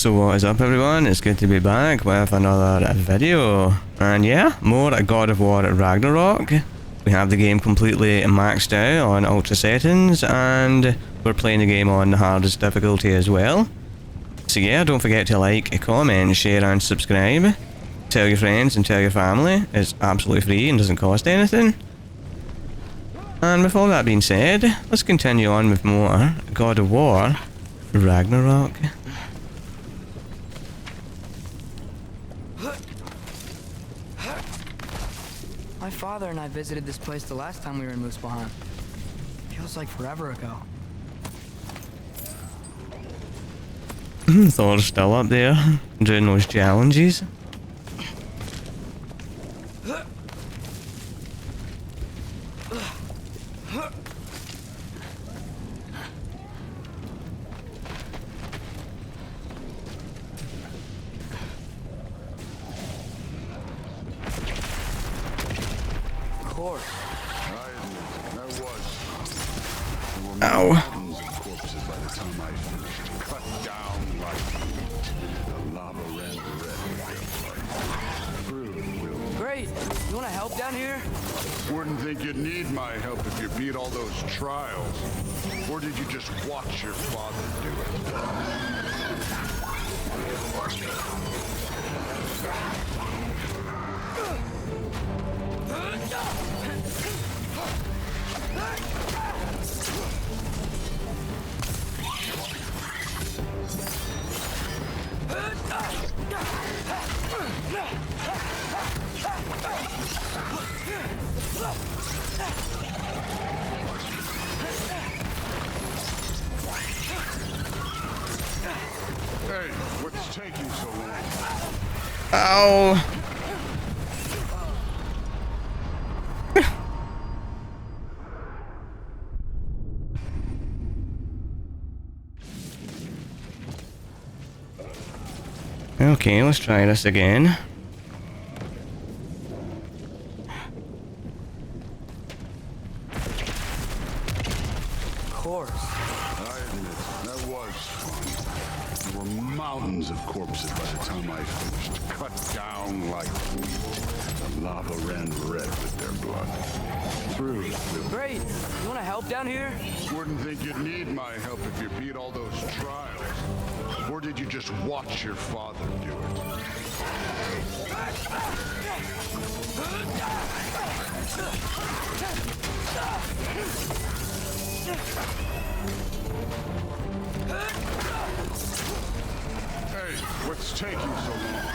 So what is up everyone, it's good to be back with another video. And yeah, more God of War Ragnarok. We have the game completely maxed out on ultra settings and we're playing the game on the hardest difficulty as well. So yeah, don't forget to like, comment, share and subscribe. Tell your friends and tell your family. It's absolutely free and doesn't cost anything. And with all that being said, let's continue on with more God of War Ragnarok. My father and I visited this place the last time we were in Muspelheim. Feels like forever ago. Thor's still up there, doing those challenges. Ow. Corpses by the time I finished. Cut down like meat. The lava ran red with their blood. Great! You wanna help down here? Wouldn't think you'd need my help if you beat all those trials. Or did you just watch your father do it? Hey, what's taking so long? Ow. Okay, let's try this again. Of course. I admit, that was fun. There were mountains of corpses by the time I finished. Cut down like meat. The lava ran red with their blood. Through. Great! You wanna help down here? Wouldn't think you'd need my help if you beat all those trials. Or did you just watch your father do it? Hey, what's taking so long?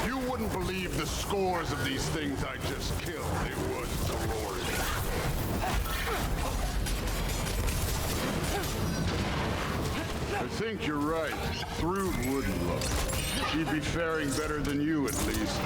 You wouldn't believe the scores of these things I just killed. It was glorious. I think you're right. Thrud wouldn't look. She'd be faring better than you, at least.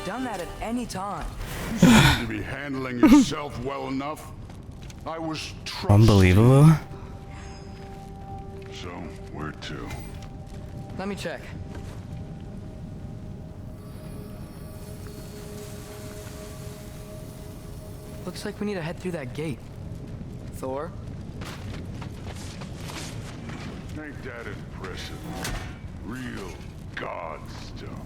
done that at any time. You seem to be handling yourself well enough. I was trusted. Unbelievable. So, where to? Let me check. Looks like we need to head through that gate. Thor? Ain't that impressive? Real god stuff.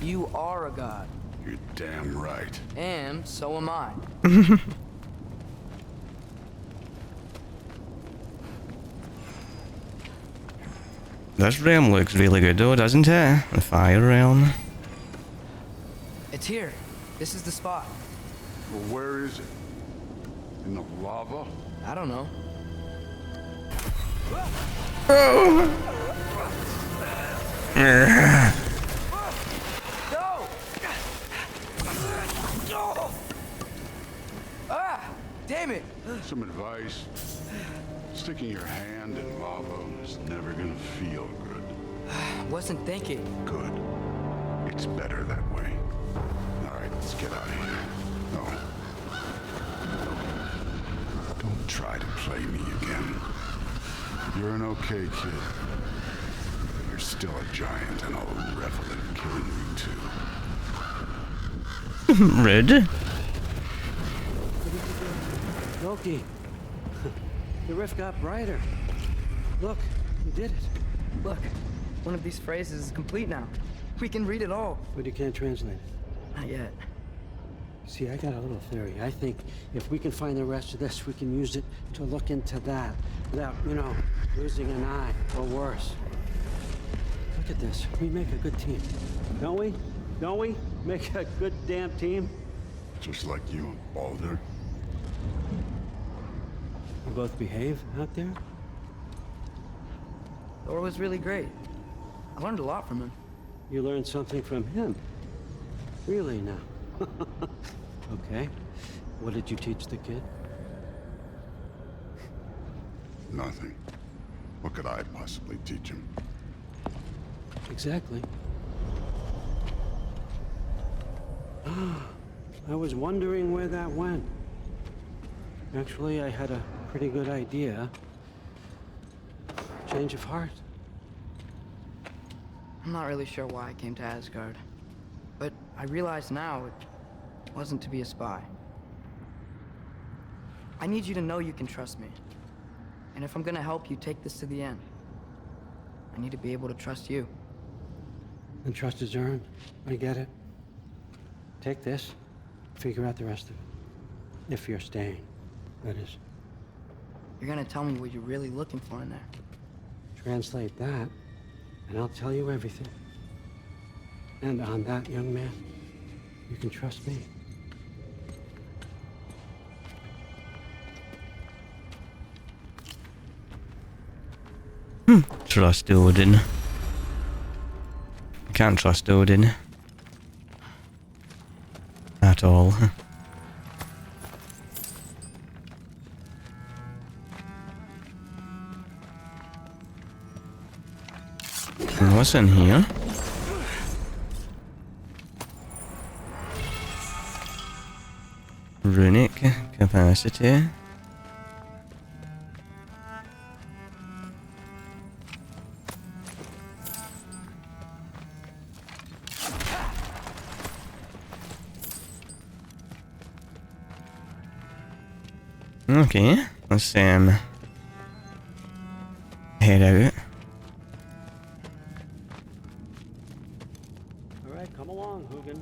You are a god. You're damn right. And so am I. This realm looks really good though, doesn't it? The fire realm. It's here. This is the spot. Well, where is it? In the lava? I don't know. No! Ah! Damn it! Some advice. Sticking your hand in lava is never gonna feel good. Wasn't thinking. Good. It's better that way. Alright, let's get out of here. No. Don't try to play me again. You're an okay kid. You're still a giant and I'll revel in killing you too. Rude. Loki, the rift got brighter. Look, you did it. Look, one of these phrases is complete now. We can read it all. But you can't translate it. Not yet. See, I got a little theory. I think if we can find the rest of this, we can use it to look into that without, losing an eye or worse. Look at this. We make a good team. Don't we? Don't we? Make a good damn team? Just like you and Baldur. We both behave out there? Thor was really great. I learned a lot from him. You learned something from him? Really now? Okay. What did you teach the kid? Nothing. What could I possibly teach him? Exactly. I was wondering where that went. Actually, I had a pretty good idea. Change of heart. I'm not really sure why I came to Asgard. But I realize now it wasn't to be a spy. I need you to know you can trust me. And if I'm gonna help you take this to the end, I need to be able to trust you. And trust is earned. I get it. Take this, figure out the rest of it. If you're staying, that is. You're gonna tell me what you're really looking for in there. Translate that, and I'll tell you everything. And on that, young man, you can trust me. Trust Odin. Can't trust Odin. At all. What's in here? Runic capacity. Okay, let's head out. All right, come along, Hugin.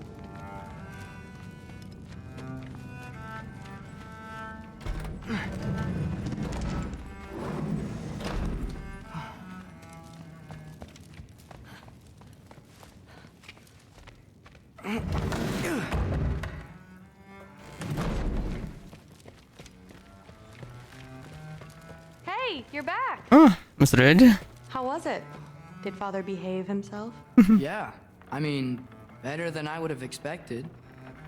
Hey, you're back. Oh, Mr. Red. How was it? Did Father behave himself? Yeah, I mean, better than I would have expected,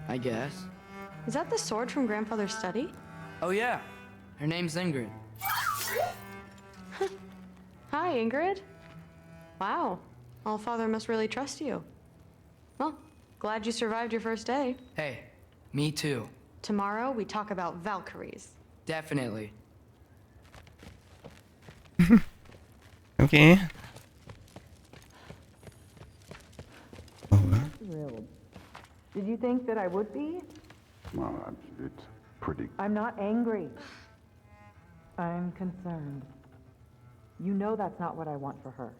I guess. Is that the sword from Grandfather's study? Oh yeah, her name's Ingrid. Hi, Ingrid. Wow, All Father must really trust you. Well, glad you survived your first day. Hey, me too. Tomorrow we talk about Valkyries. Definitely. Okay. Thrilled. Did you think that I would be? Well, it's pretty... I'm not angry. I'm concerned. You know that's not what I want for her.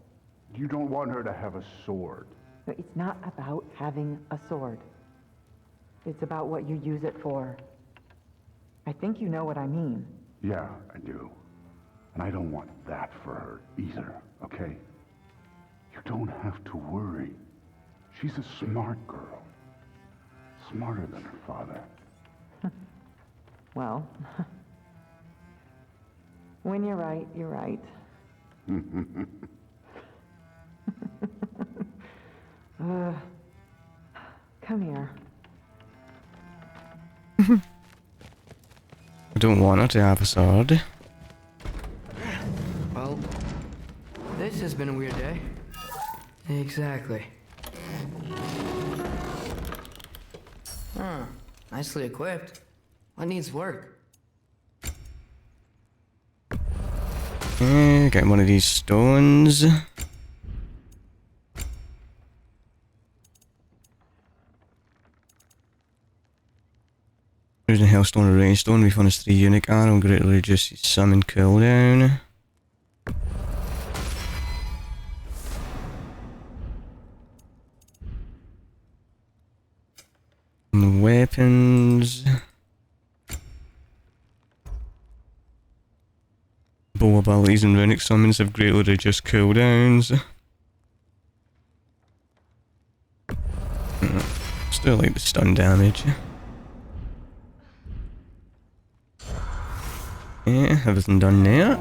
You don't want her to have a sword. No, it's not about having a sword. It's about what you use it for. I think you know what I mean. Yeah, I do. And I don't want that for her either, okay? You don't have to worry. She's a smart girl. Smarter than her father. Well, when you're right, you're right. Come here. I don't want her to have a sword. Well, this has been a weird day. Exactly. Huh. Nicely equipped. What needs work? Get one of these stones. There's a Hellstone or Rainstone. We found 3 unique arrow, greatly reduces summon cooldown. And weapons. Bow abilities and runic summons have greatly reduced cooldowns. Still like the stun damage. Yeah, everything done there.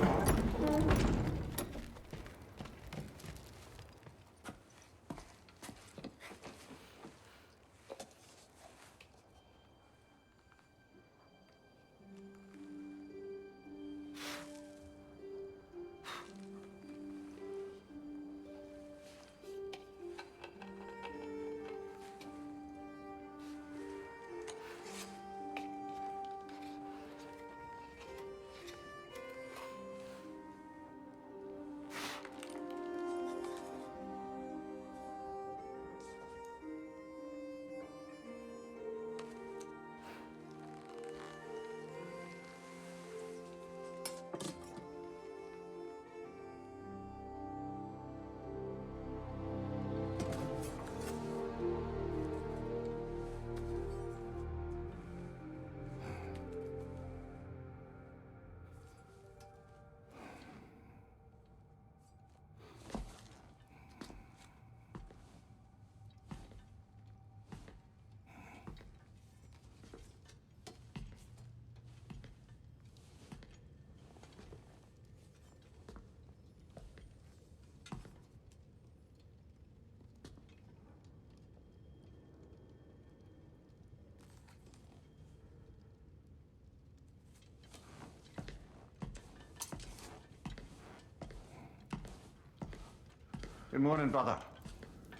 Good morning, brother.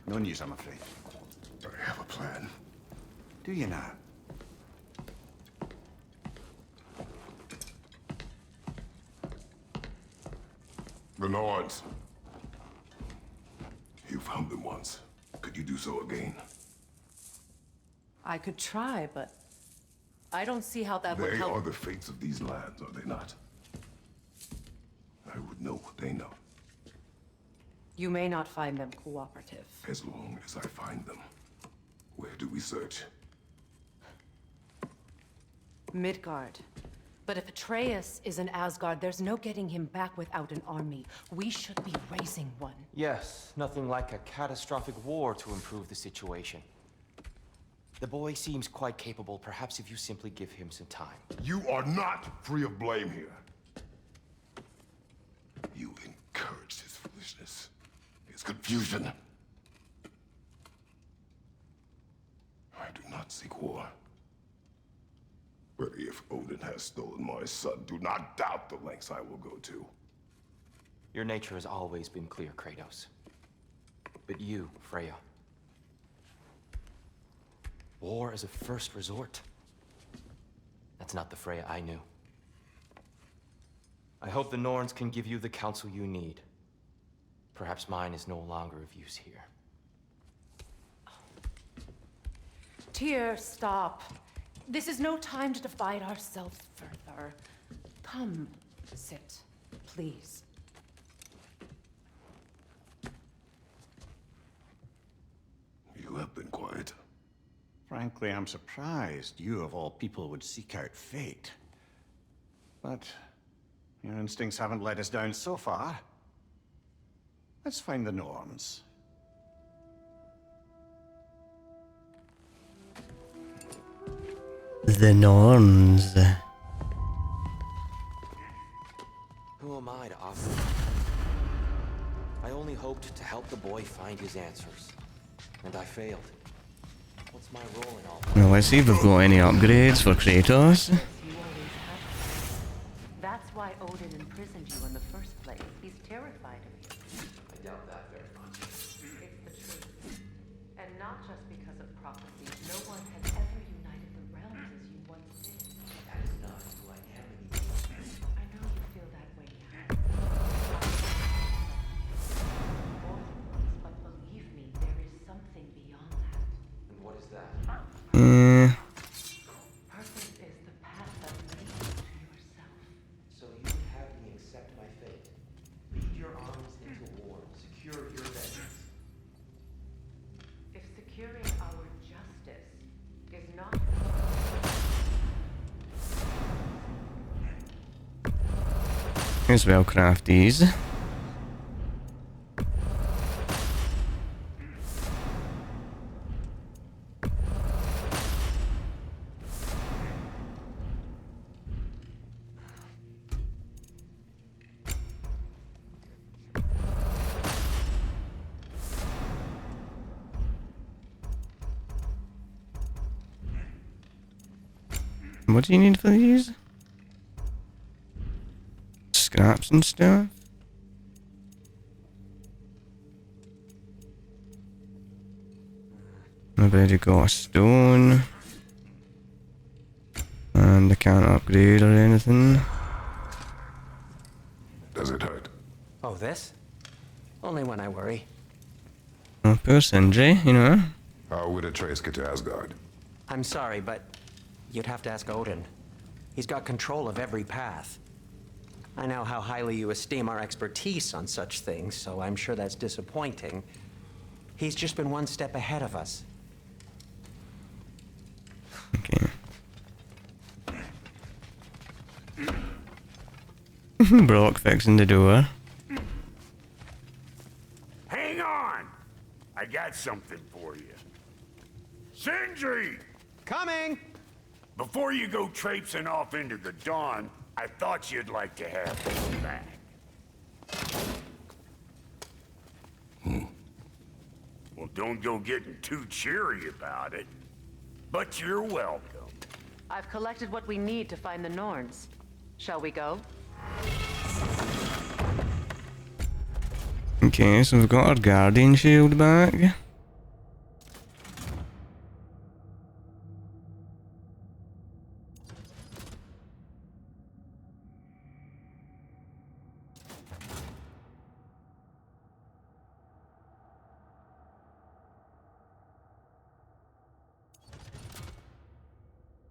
No news, I'm afraid. I have a plan. Do you now? The Lords. You found them once. Could you do so again? I could try, but I don't see how that would They help. are the fates of these lands, are they not? I would know what they know, You may not find them cooperative. as long as I find them. Where do we search? Midgard. But if Atreus is in Asgard, there's no getting him back without an army. We should be raising one. Yes, nothing like a catastrophic war to improve the situation. The boy seems quite capable. Perhaps if you simply give him some time. You are not free of blame here. You encouraged his foolishness, his confusion. I do not seek war. But if Odin has stolen my son, do not doubt the lengths I will go to. Your nature has always been clear, Kratos. But you, Freya. War as a first resort. That's not the Freya I knew. I hope the Norns can give you the counsel you need. Perhaps mine is no longer of use here. Tyr, stop. This is no time to divide ourselves further. Come, sit, please. You have been quiet. Frankly, I'm surprised you of all people would seek out fate. But your instincts haven't let us down so far. Let's find the Norns. The Norns. Who am I to offer? I only hoped to help the boy find his answers. And I failed. What's my role in all that? Now let's see if we've got any upgrades for Kratos. That's why Odin imprisoned you in the first place. He's terrified of you. I doubt that very much. It's the truth. And not just because of prophecy. No one has ever united the realms as you once did. That is not who I am anymore. I know you feel that way now. More than once, but believe me, there is something beyond that. And what is that? Purpose is the path that leads you to yourself. So you would have me accept my fate. Lead your armies into war. Secure your vengeance. If securing our justice is not... Here's Well-Crafties. What do you need for these? Scraps and stuff? I've already got a stone. And I can't upgrade or anything. Does it hurt? Oh, this? Only when I worry. Oh, poor Sindri, you know. How would Atreus get to Asgard? I'm sorry, but you'd have to ask Odin. He's got control of every path. I know how highly you esteem our expertise on such things, so I'm sure that's disappointing. He's just been one step ahead of us. Okay. Brock fixing the door. Hang on! I got something for you. Sindri! Coming! Before you go traipsing off into the dawn, I thought you'd like to have this back. Well, don't go getting too cheery about it. But you're welcome. I've collected what we need to find the Norns. Shall we go? Okay, so we've got our Guardian Shield back.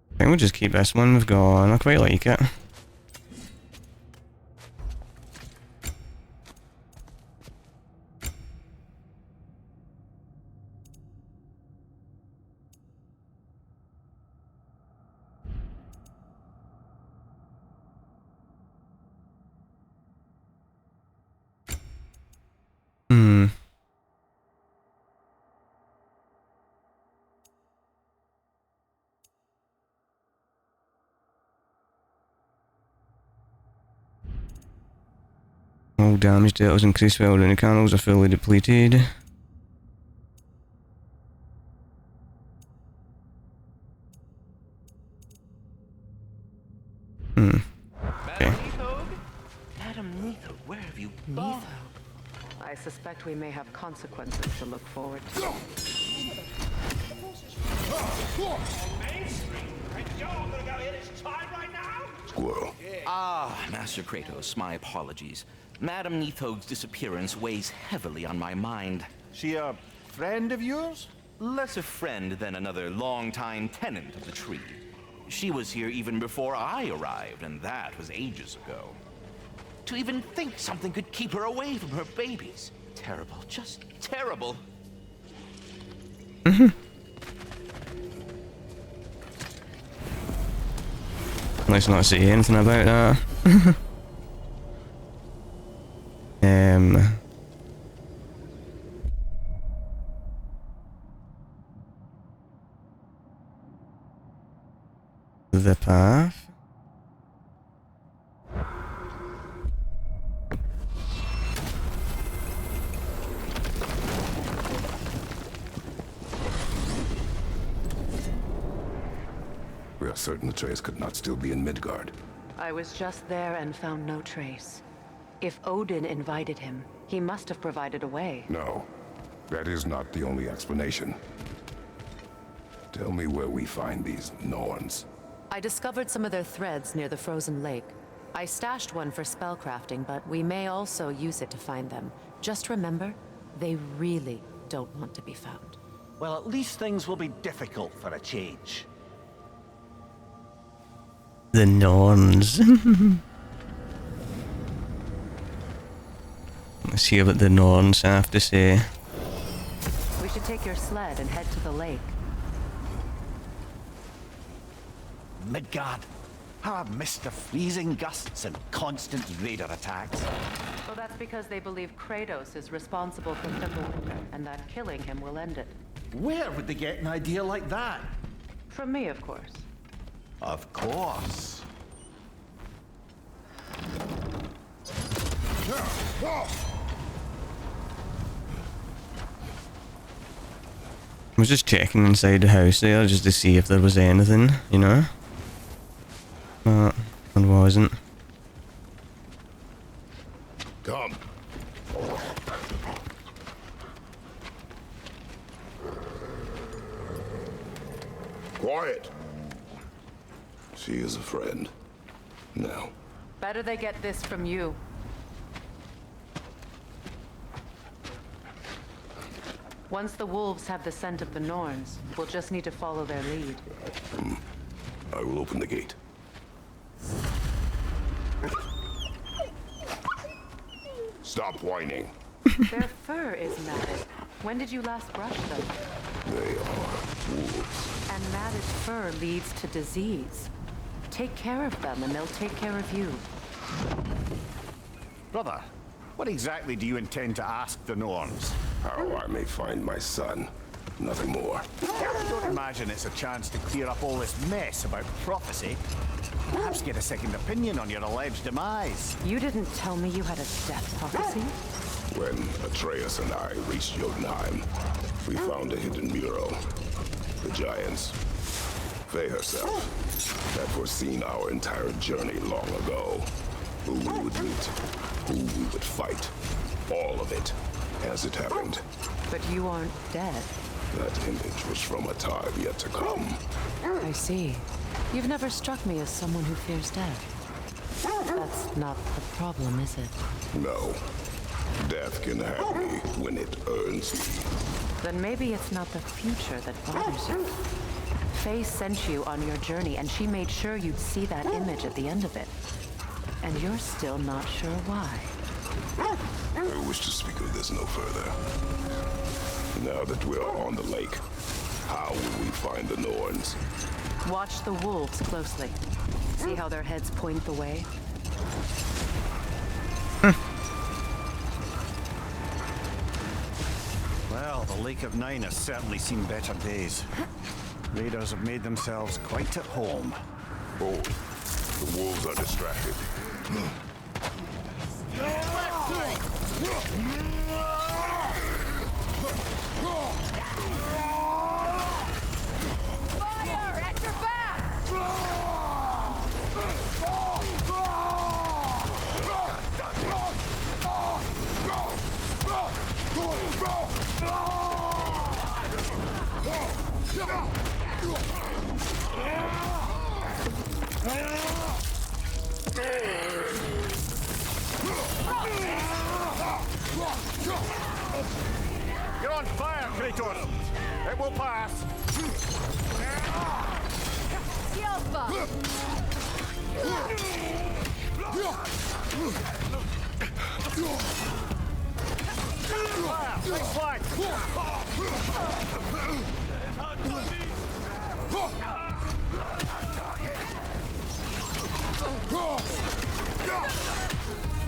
I think we'll just keep this one we've got. I quite like it. All damage dealt is increased while the candles are fully depleted. Okay. Madam Neitho, where have you been? Neitho. I suspect we may have consequences to look forward to. Squirrel. Ah, now Master Kratos, my apologies. Madame Neathog's disappearance weighs heavily on my mind. She a friend of yours? Less a friend than another long-time tenant of the tree. She was here even before I arrived, and that was ages ago. To even think something could keep her away from her babies. Terrible, just terrible. Let's not say anything about that. The path. We are certain Atreus could not still be in Midgard. I was just there and found no trace. If Odin invited him, he must have provided a way. No, that is not the only explanation. Tell me where we find these Norns. I discovered some of their threads near the frozen lake. I stashed one for spellcrafting, but we may also use it to find them. Just remember, they really don't want to be found. Well, at least things will be difficult for a change. The Norns. Let's hear what the Norns have to say. We should take your sled and head to the lake. Midgard. How I've missed the freezing gusts and constant raider attacks. Well, that's because they believe Kratos is responsible for Fimbulwinter, and that killing him will end it. Where would they get an idea like that? From me, of course. Of course. I was just checking inside the house there just to see if there was anything, you know? But there wasn't. Come. Quiet. She is a friend. Now. Better they get this from you. Once the wolves have the scent of the Norns, we'll just need to follow their lead. I will open the gate. Stop whining. Their fur is matted. When did you last brush them? They are wolves. And matted fur leads to disease. Take care of them and they'll take care of you. Brother, what exactly do you intend to ask the Norns? How I may find my son. Nothing more. I don't imagine it's a chance to clear up all this mess about prophecy. Perhaps get a second opinion on your alleged demise. You didn't tell me you had a death prophecy? When Atreus and I reached Jotunheim, we found a hidden mural. The Giants, Faye herself, had foreseen our entire journey long ago. Who we would meet, who we would fight. All of it, as it happened. But you aren't dead. That image was from a time yet to come. I see. You've never struck me as someone who fears death. That's not the problem, is it? No. Death can have me when it earns me. Then maybe it's not the future that bothers you. Faye sent you on your journey, and she made sure you'd see that image at the end of it. And you're still not sure why. I wish to speak of this no further. Now that we are on the lake, how will we find the Norns? Watch the wolves closely. See how their heads point the way? Well, the Lake of Nine has certainly seen better days. Raiders have made themselves quite at home. Oh, the wolves are distracted. Fire! At your back! You're on fire, Kratos! It will pass! Fire!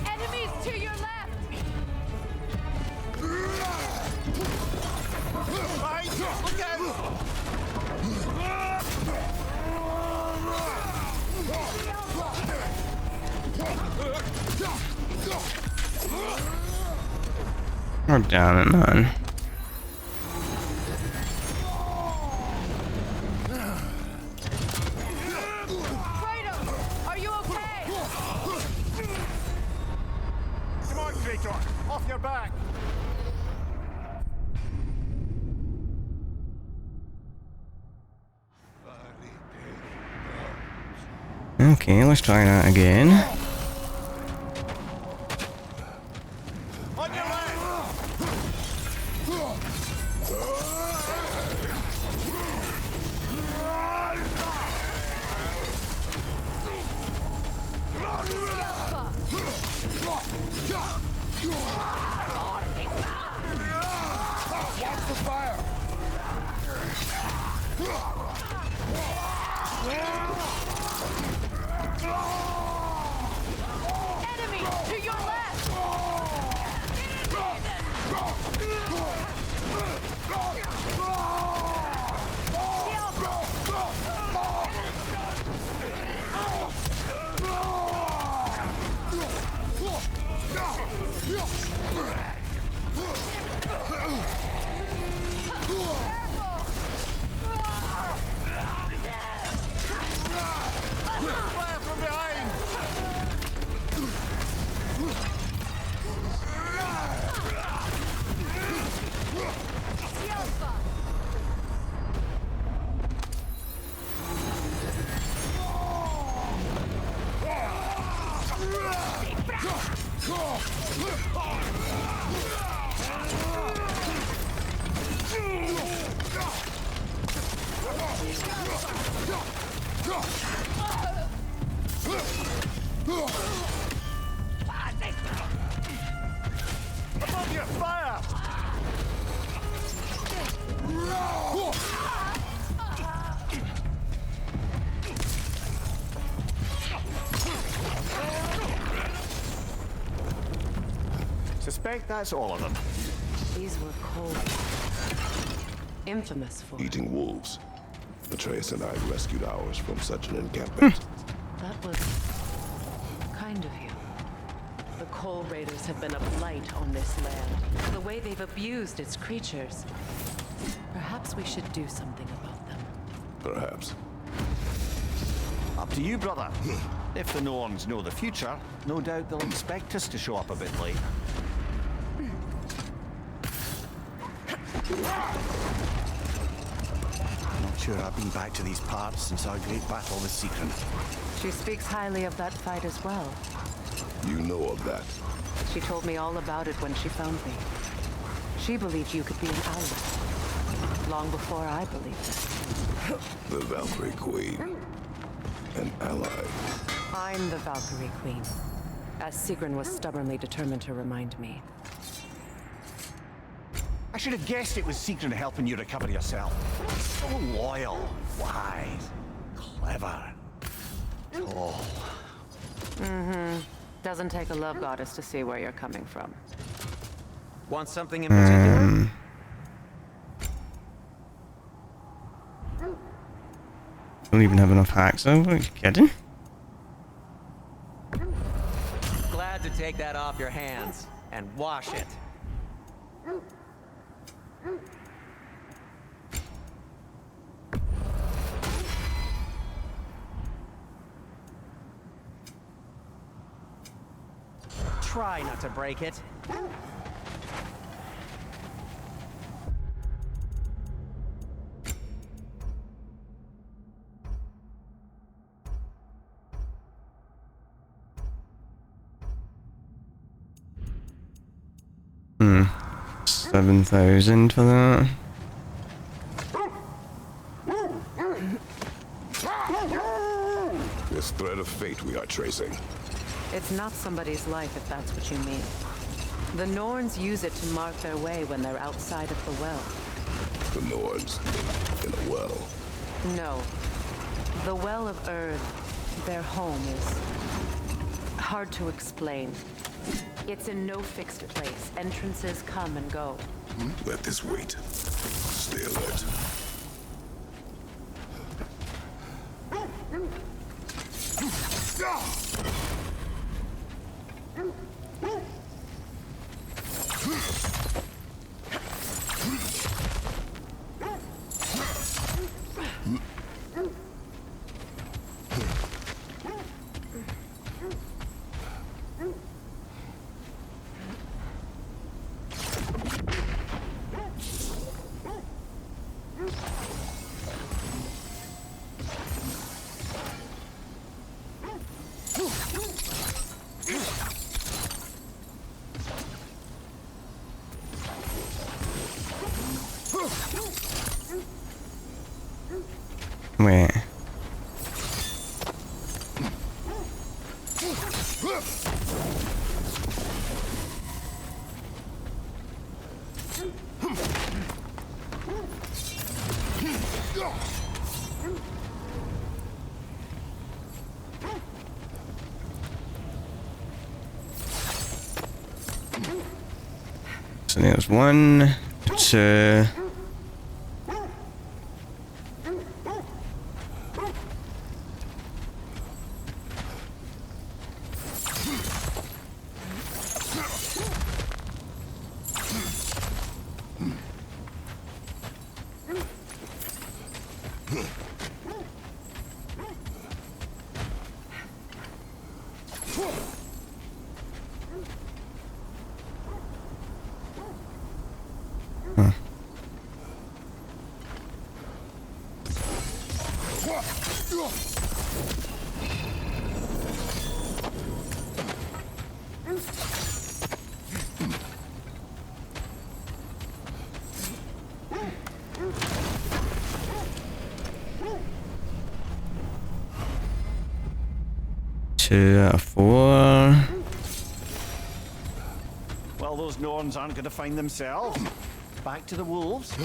Enemies to your left! Right, look out! Oh, damn it, man. Kratos, are you okay? Come on, Kratos! Off your back! Okay, let's try that again. On your left! Watch the fire! Enemy to your left! Fire from behind! Above you, fire! Suspect that's all of them. These were cold. Infamous for Eating wolves. Atreus and I rescued ours from such an encampment. That was kind of you. The Coal Raiders have been a blight on this land. The way they've abused its creatures. Perhaps we should do something about them. Perhaps. Up to you, brother. If the Norns know the future, no doubt they'll expect us to show up a bit late. Not sure I've been back to these parts since our great battle with Secret. She speaks highly of that fight as well. You know of that. She told me all about it when she found me. She believed you could be an ally. Long before I believed it. The Valkyrie Queen. An ally. I'm the Valkyrie Queen. As Sigrun was stubbornly determined to remind me. I should have guessed it was Secret helping you recover yourself. So loyal, wise, clever, tall. Mm-hmm. Doesn't take a love goddess to see where you're coming from. Want something in particular? Don't even have enough hacks though, are you kidding? Glad to take that off your hands and wash it. Try not to break it. 7,000 for that. This thread of fate we are tracing. It's not somebody's life, if that's what you mean. The Norns use it to mark their way when they're outside of the well. The Nords in a well. No. The Well of Earth, their home, is hard to explain. It's in no fixed place. Entrances come and go. Let this wait. Stay alert. Wait. So there's 1, 2. Two out of 4. Well, those Norns aren't going to find themselves. Back to the wolves.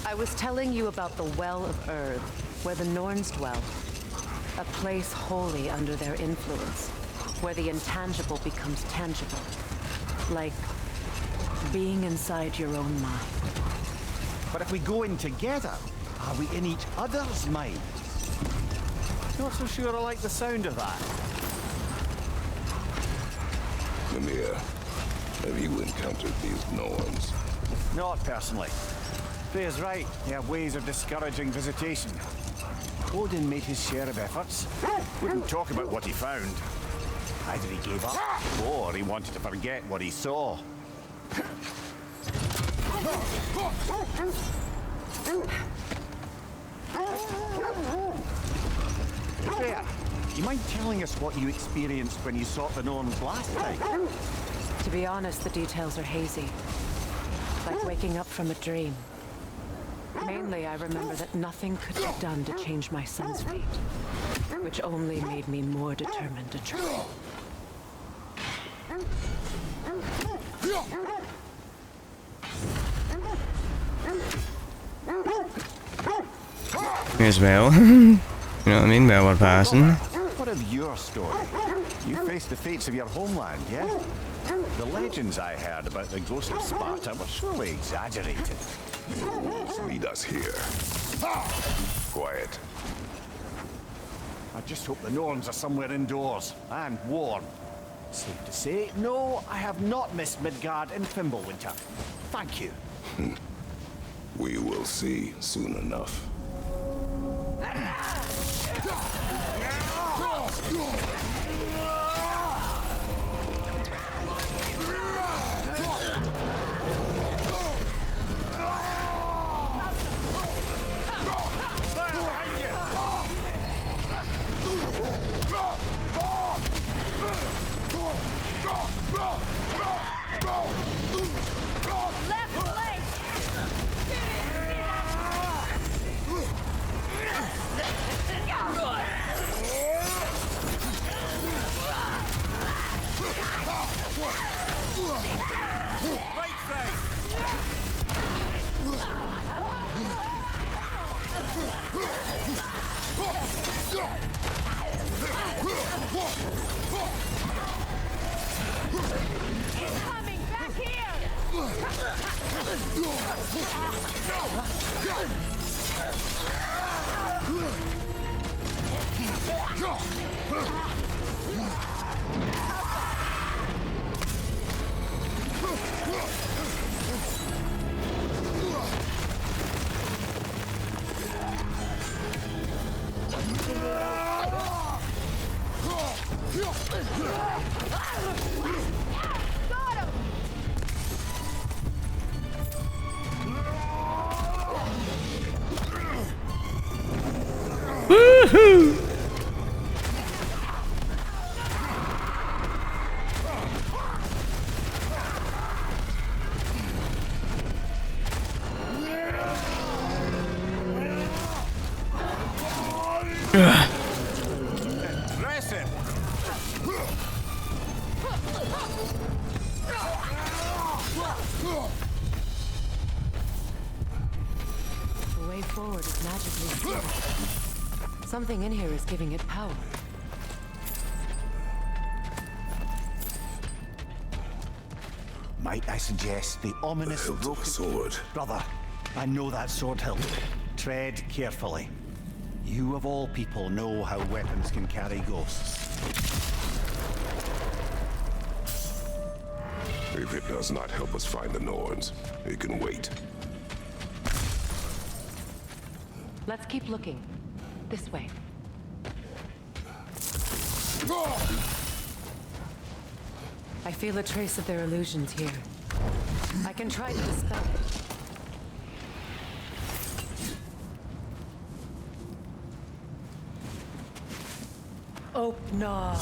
I was telling you about the Well of Earth, where the Norns dwell. A place wholly under their influence, where the intangible becomes tangible. Like being inside your own mind. But if we go in together, are we in each other's minds? Not so sure I like the sound of that. Mimir, have you encountered these Norns? Not personally. Freya's right. They have ways of discouraging visitation. Odin made his share of efforts. Wouldn't talk about what he found. Either he gave up, or he wanted to forget what he saw. Freya, you mind telling us what you experienced when you sought the Norns last time? To be honest, the details are hazy. Like waking up from a dream. Mainly, I remember that nothing could be done to change my son's fate, which only made me more determined to try. As well. You know what I mean? Well, we're passing. What of your story? You faced the fates of your homeland, yeah? The legends I heard about the ghost of Sparta were surely exaggerated. Lead us here. Quiet. I just hope the Norns are somewhere indoors and warm. Safe to say, no, I have not missed Midgard in Fimbulwinter. Thank you. We will see soon enough. Woohoo! Dressing. The way forward is magically sealed. Something in here is giving it power. Might I suggest the ominous hilt of a broken sword. Brother, I know that sword hilt. Tread carefully. You of all people know how weapons can carry ghosts. If it does not help us find the Norns, it can wait. Let's keep looking. This way. I feel a trace of their illusions here. I can try to dispel it. Oh, no.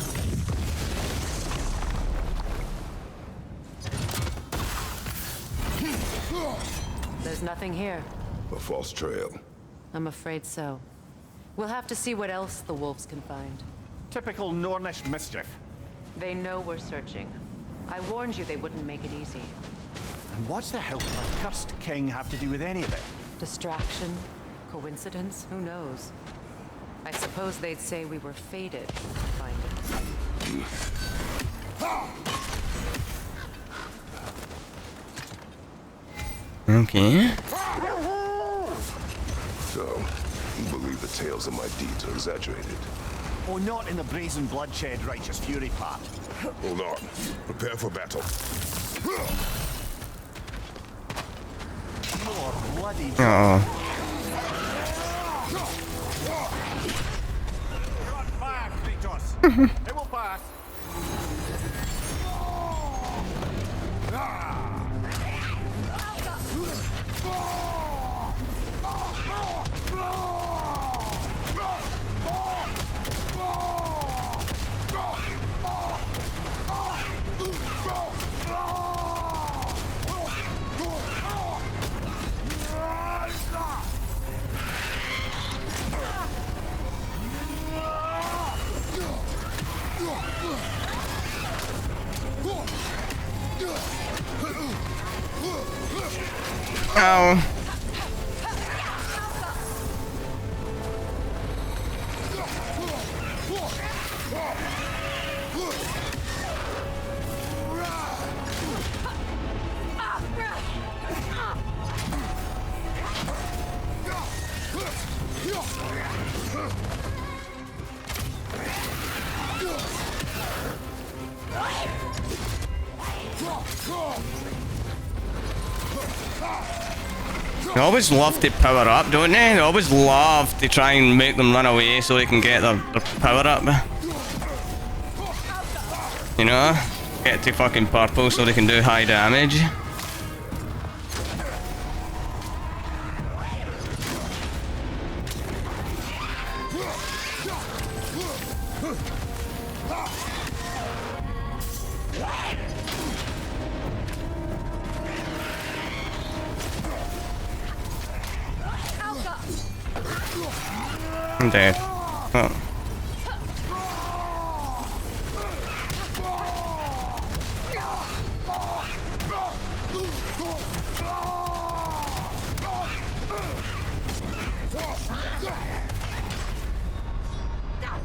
There's nothing here. A false trail. I'm afraid so. We'll have to see what else the wolves can find. Typical Nornish mischief. They know we're searching. I warned you they wouldn't make it easy. And what's the hell does a cursed king have to do with any of it? Distraction? Coincidence? Who knows? I suppose they'd say we were fated to find it. Okay. So, you believe the tales of my deeds are exaggerated? Oh, not in the brazen bloodshed righteous fury part. Hold on. Prepare for battle. More bloody... Oh. Not back, Kratos. It will pass. Ow. They always love to power up, don't they? They always love to try and make them run away so they can get their power up. You know? Get to fucking purple so they can do high damage. I'm dead. Oh.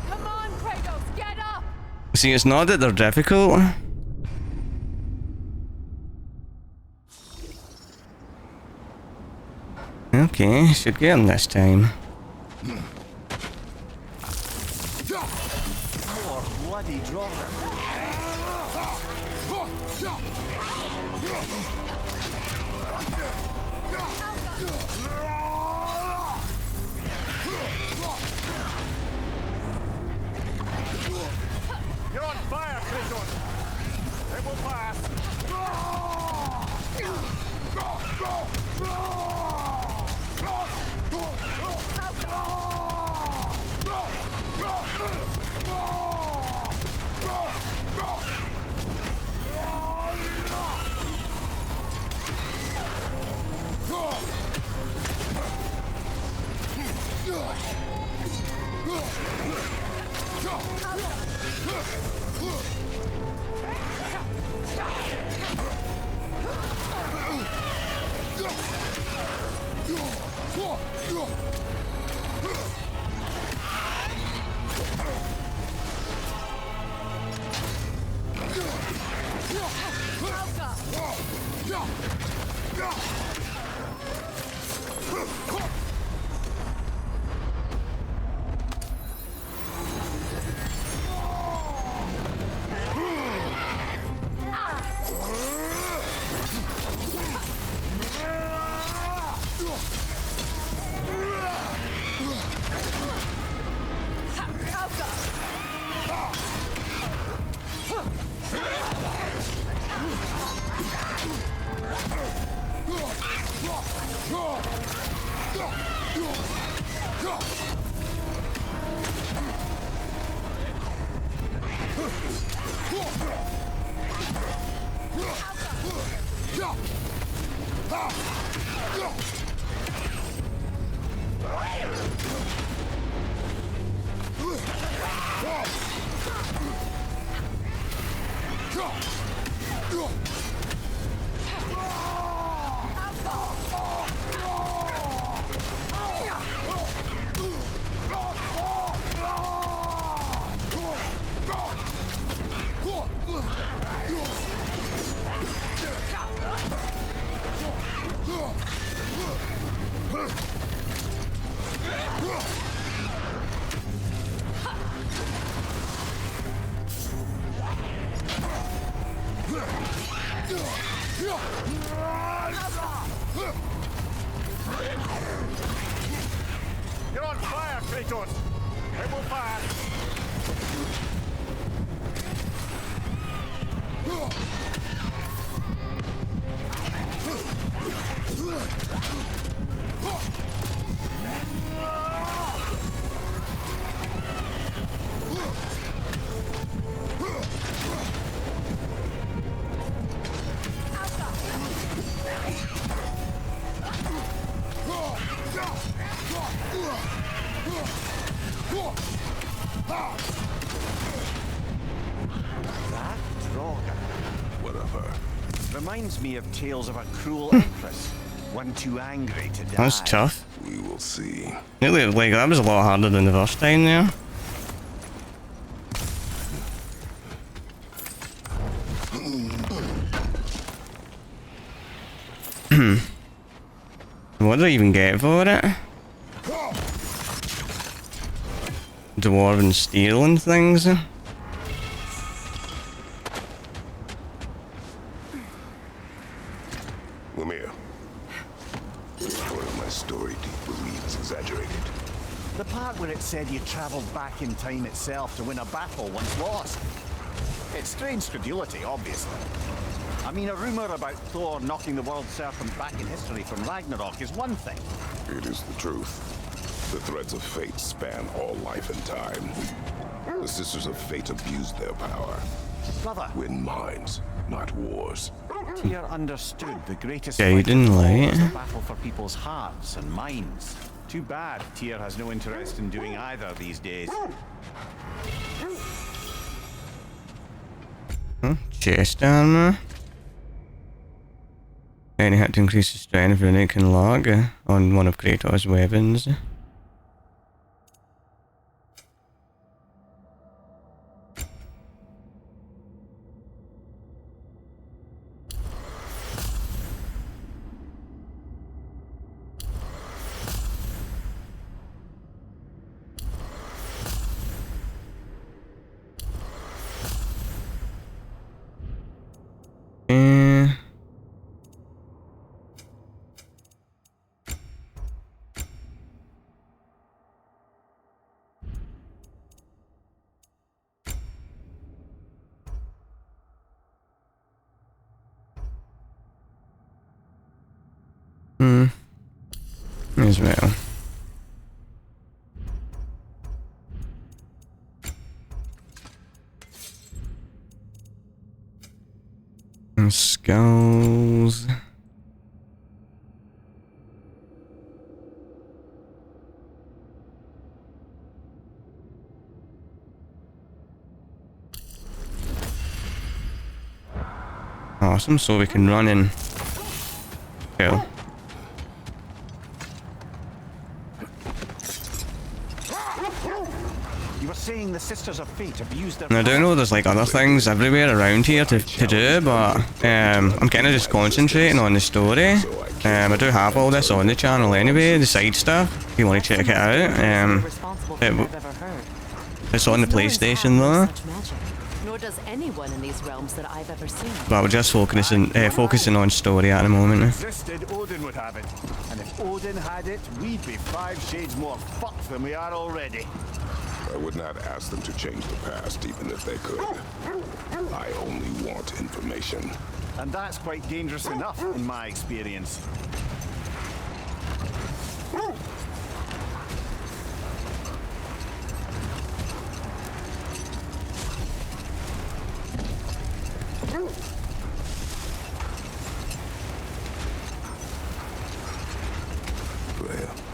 Come on, Kratos, get up! See, it's not that they're difficult. Okay, should get him this time. More bloody drama. You're on fire, Kratos! It will pass! You're on fire, Kratos! It will pass! That Draugr. Whatever. Reminds me of tales of a cruel empress. One too angry to die. That's tough. We will see. Really, like, that was a lot harder than the first time there. What do I even get for it? Dwarven steel and things. Lemire. Part of my story do you believe is exaggerated? The part where it said you travelled back in time itself to win a battle once lost. It's strange credulity, obviously. I mean, a rumour about Thor knocking the world serpent back in history from Ragnarok is one thing. It is the truth. The threads of fate span all life and time. The Sisters of Fate abused their power. Brother. Win minds, not wars. Tyr understood the greatest Guiding fight of all light. was a battle for people's hearts and minds. Too bad Tyr has no interest in doing either these days. Chest armor. Any had to increase the strength of Runic and log on one of Kratos' weapons. as well. And skulls. Awesome, so we can run in. Cool. You were saying the Sisters of Fate abused their... And I do know there's like other things everywhere around here to do, but I'm kind of just concentrating on the story. I do have all this on the channel anyway, the side stuff, if you want to check it out. It's on the PlayStation though. Nor does anyone in these realms that I've ever seen. But we're just focusing on story at the moment. Existed, Odin would have it. And if Odin had it, we'd be 5 shades more fucked than we are already. I would not ask them to change the past, even if they could. I only want information. And that's quite dangerous enough, in my experience. Well,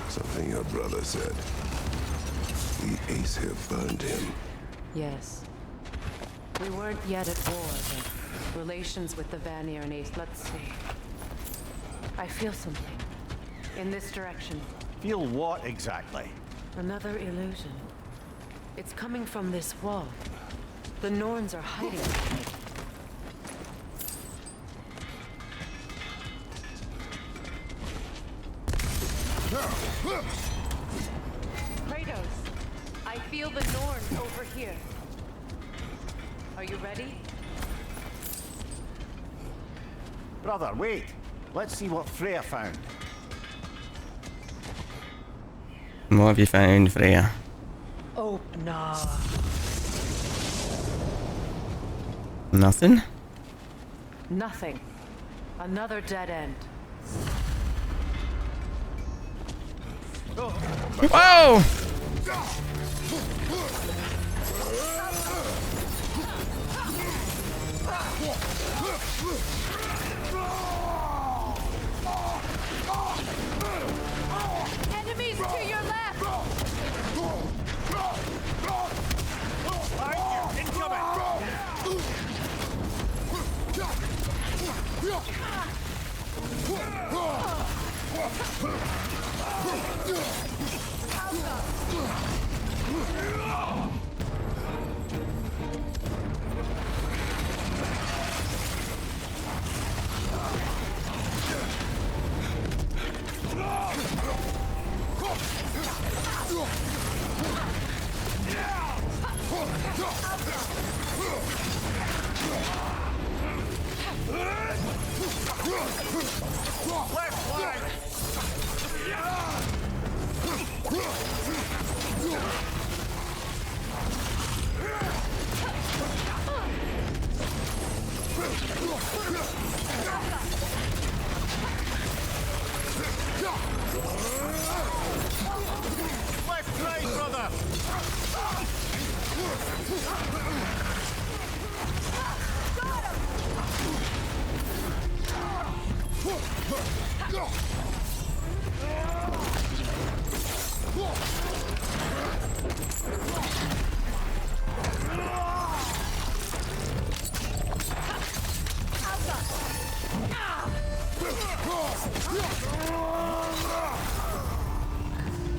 something your brother said. The ace here burned him. Yes. We weren't yet at war, but relations with the Vanir and Ace, let's see. I feel something. In this direction. Feel what exactly? Another illusion. It's coming from this wall. The Norns are hiding behind it. Kratos, I feel the Norns over here. Are you ready? Brother, wait. Let's see what Freya found. What have you found, Freya? Oh, no. Nothing? Nothing. Another dead end. Whoa! Enemies to your left!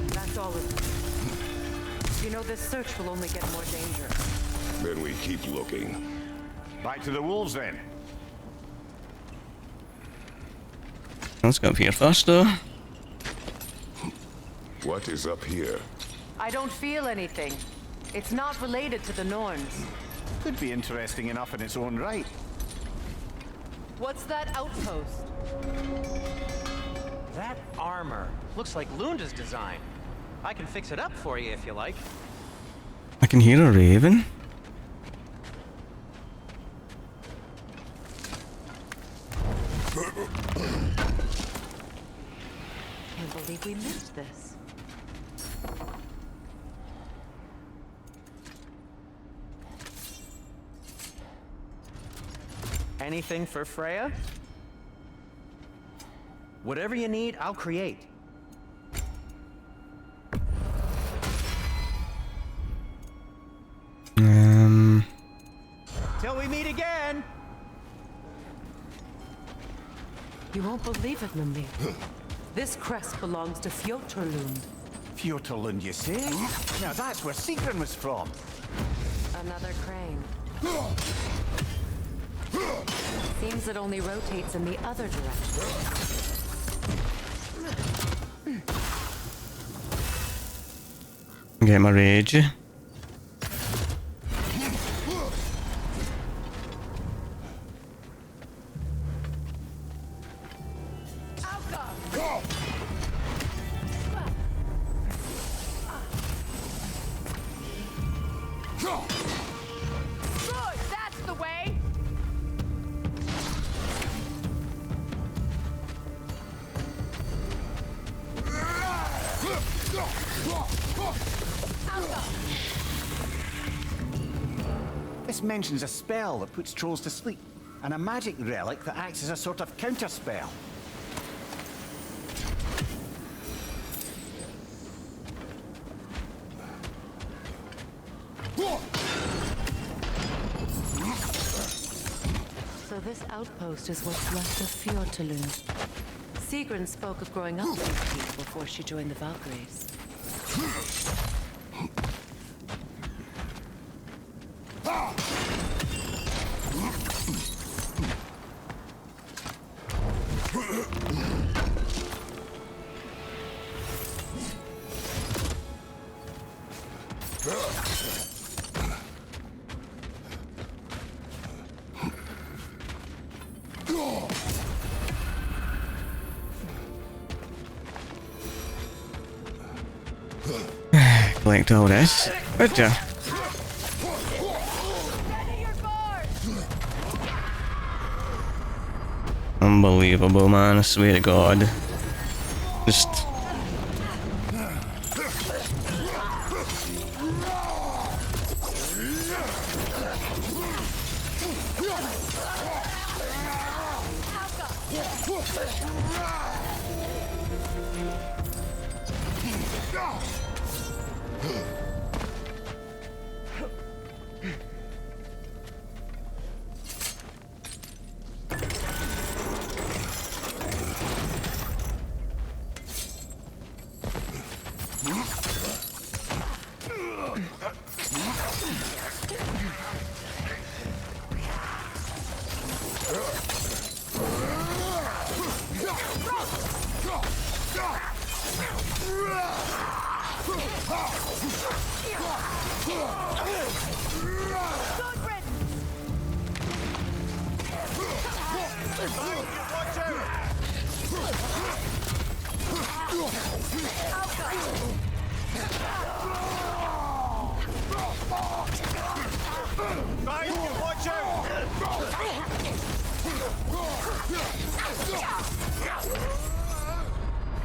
That's all of it. You know, this search will only get more dangerous. Then we keep looking. Back to the wolves then. Let's go up here first, though. What is up here? I don't feel anything. It's not related to the Norns. Could be interesting enough in its own right. What's that outpost? That armor looks like Lunda's design. I can fix it up for you if you like. I can hear a raven. can't believe we missed this. Anything for Freya? Whatever you need, I'll create. Till we meet again! You won't believe it, Mimir. This crest belongs to Fjotorlund. Fjotorlund, you say? Now that's where Sigrun was from. Another crane. Seems it only rotates in the other direction. Get my rage. Good, that's the way. This mentions a spell that puts trolls to sleep, and a magic relic that acts as a sort of counterspell. So this outpost is what's left of Fjotorlund. Sigrun spoke of growing up with these people before she joined the Valkyries. Collect all this. Good job. Unbelievable, man. I swear to God. Just...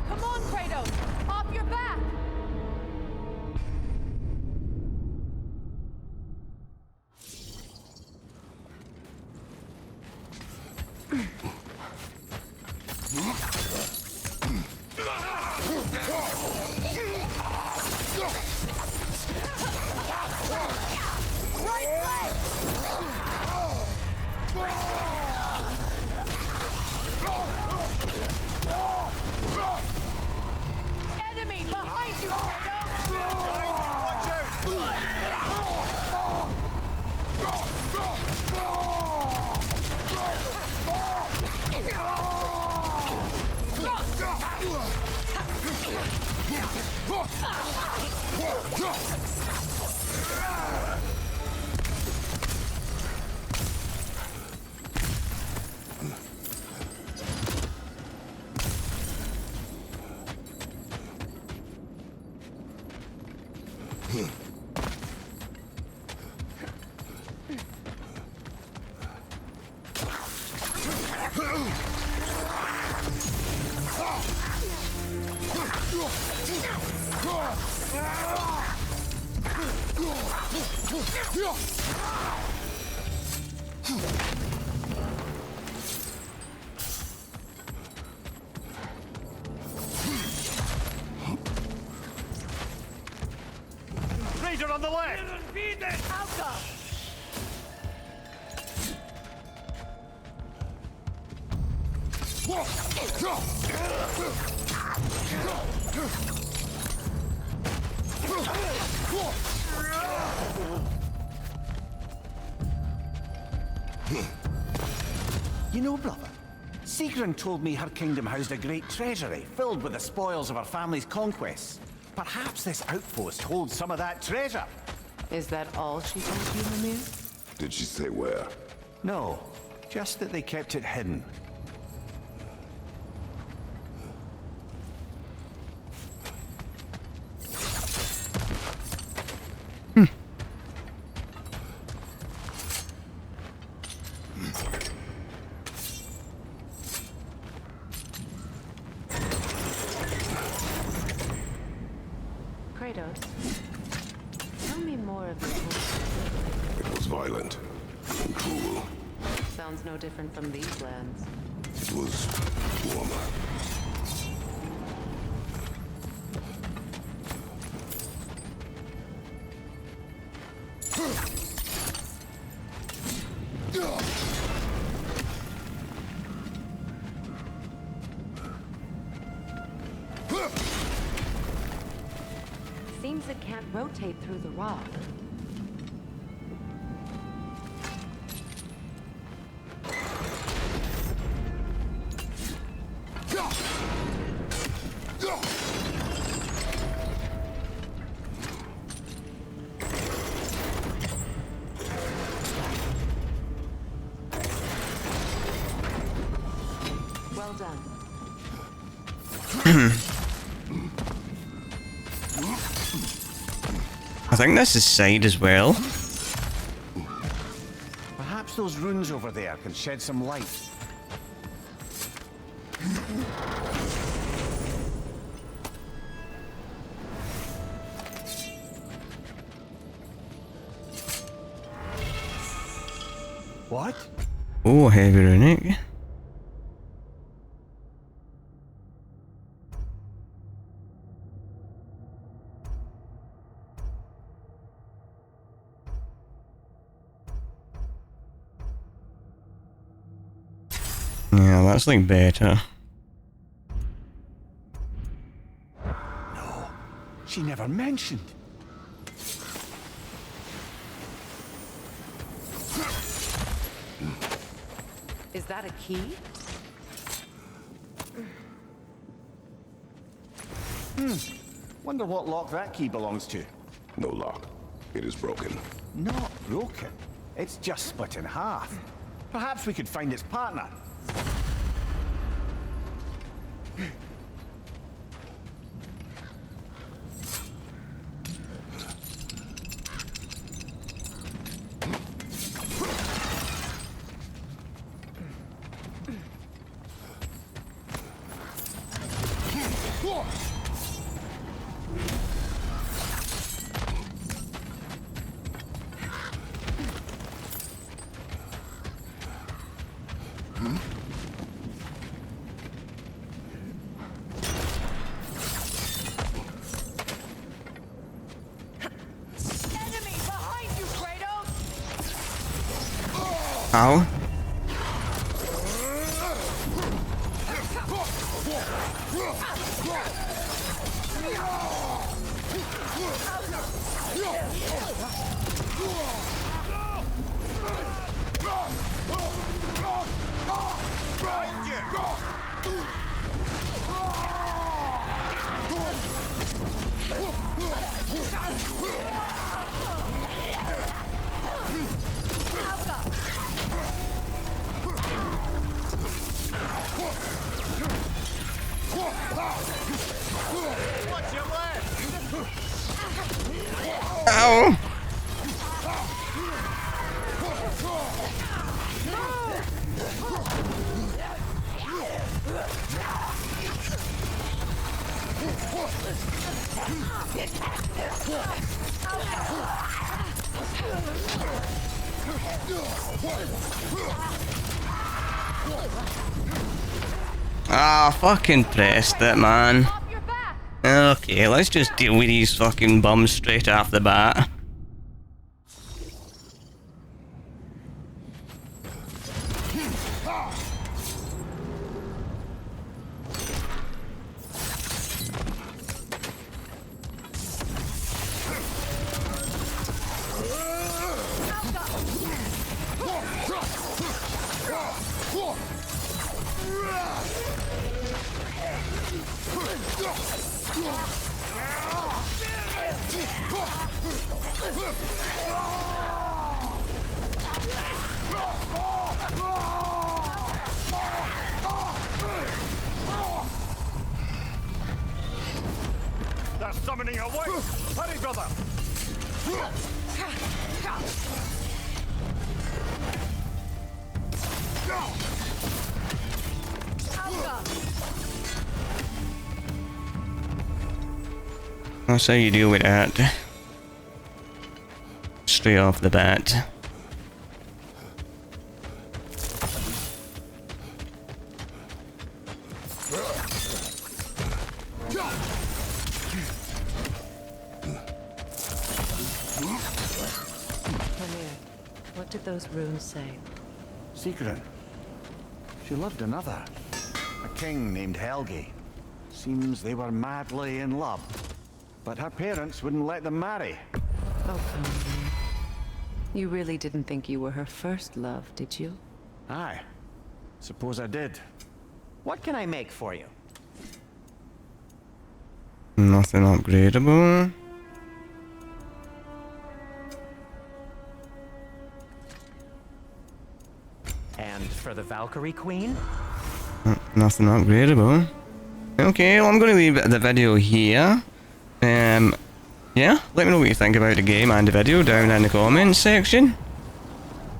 Come on, Kratos! Off your back! Enemy behind you, Raider on the left! You know, brother, Sigrun told me her kingdom housed a great treasury filled with the spoils of her family's conquests. Perhaps this outpost holds some of that treasure. Is that all she told you, Mimir? Did she say where? No, just that they kept it hidden. Kratos, tell me more of your home. It was violent and cruel. Sounds no different from these lands. It was warmer. Seems it can't rotate through the rock. Well done. I think this is side as well. Perhaps those runes over there can shed some light. What? Oh, heavy runic. Yeah, that's like better. No, she never mentioned. Is that a key? Wonder what lock that key belongs to. No lock. It is broken. Not broken. It's just split in half. Perhaps we could find its partner. Enemy behind you, Kratos! Ow. Ow. Ah, fucking pressed it, man. Okay, let's just deal with these fucking bums straight off the bat. They're summoning a wave! Hurry, brother! That's how you deal with that. Straight off the bat. What did those runes say? Secret. She loved another. A king named Helgi. Seems they were madly in love. But her parents wouldn't let them marry. Oh, come on. You really didn't think you were her first love, did you? Aye. Suppose I did. What can I make for you? Nothing upgradable. And for the Valkyrie Queen? Nothing upgradable. Okay, well I'm going to leave the video here. Yeah, let me know what you think about the game and the video down in the comments section.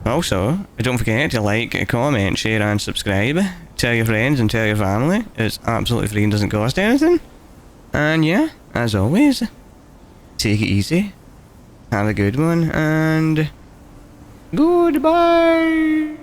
Also, don't forget to like, comment, share and subscribe. Tell your friends and tell your family. It's absolutely free and doesn't cost anything. And yeah, as always, take it easy. Have a good one and goodbye.